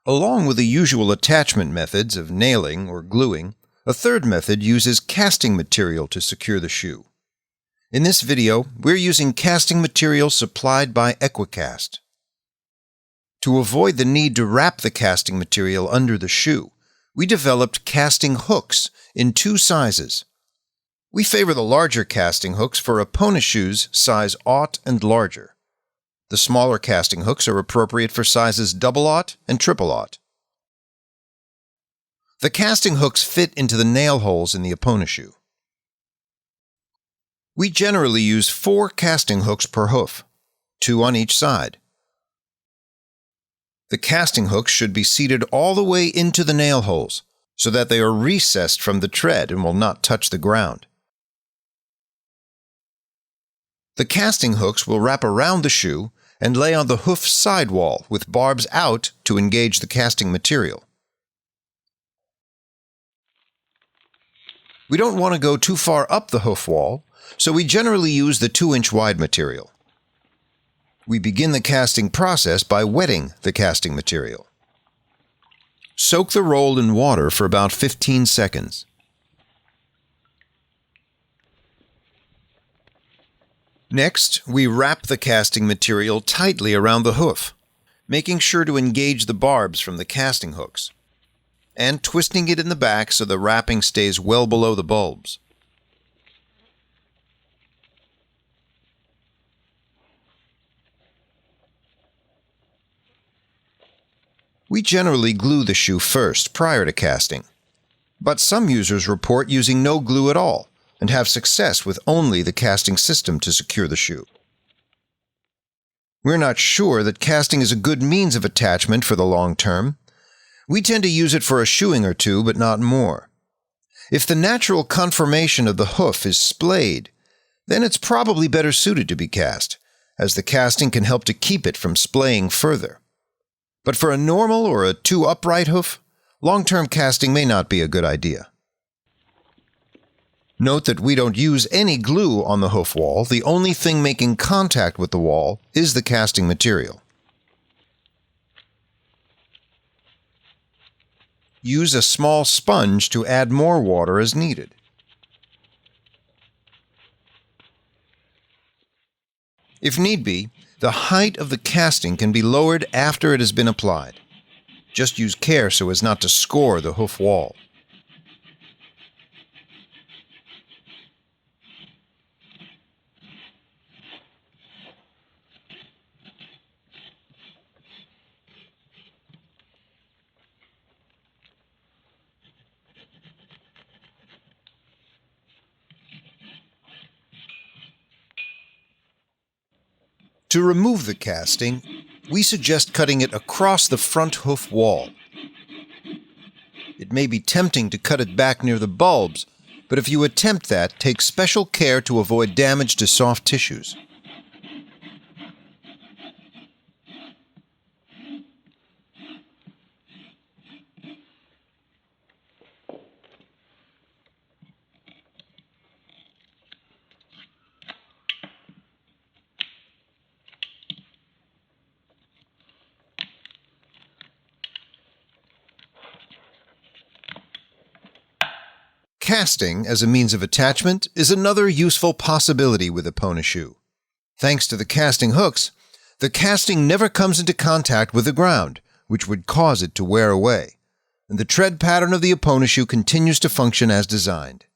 Along with the usual attachment methods of nailing or gluing, a third method uses casting material to secure the shoe. In this video, we're using casting material supplied by EquiCast. To avoid the need to wrap the casting material under the shoe, we developed casting hooks in 2 sizes. We favor the larger casting hooks for EponaShoes size 0 and larger. The smaller casting hooks are appropriate for sizes 00 and 000. The casting hooks fit into the nail holes in the EponaShoe. We generally use 4 casting hooks per hoof, 2 on each side. The casting hooks should be seated all the way into the nail holes so that they are recessed from the tread and will not touch the ground. The casting hooks will wrap around the shoe and lay on the hoof sidewall with barbs out to engage the casting material. We don't want to go too far up the hoof wall, so we generally use the 2-inch wide material. We begin the casting process by wetting the casting material. Soak the roll in water for about 15 seconds. Next, we wrap the casting material tightly around the hoof, making sure to engage the barbs from the casting hooks, and twisting it in the back so the wrapping stays well below the bulbs. We generally glue the shoe first prior to casting, but some users report using no glue at all and have success with only the casting system to secure the shoe. We're not sure that casting is a good means of attachment for the long term. We tend to use it for a shoeing or two, but not more. If the natural conformation of the hoof is splayed, then it's probably better suited to be cast, as the casting can help to keep it from splaying further. But for a normal or a 2 upright hoof, long-term casting may not be a good idea. Note that we don't use any glue on the hoof wall. The only thing making contact with the wall is the casting material. Use a small sponge to add more water as needed. If need be, the height of the casting can be lowered after it has been applied. Just use care so as not to score the hoof wall. To remove the casting, we suggest cutting it across the front hoof wall. It may be tempting to cut it back near the bulbs, but if you attempt that, take special care to avoid damage to soft tissues. Casting as a means of attachment is another useful possibility with EponaShoe. Thanks to the casting hooks, the casting never comes into contact with the ground, which would cause it to wear away, and the tread pattern of the EponaShoe continues to function as designed.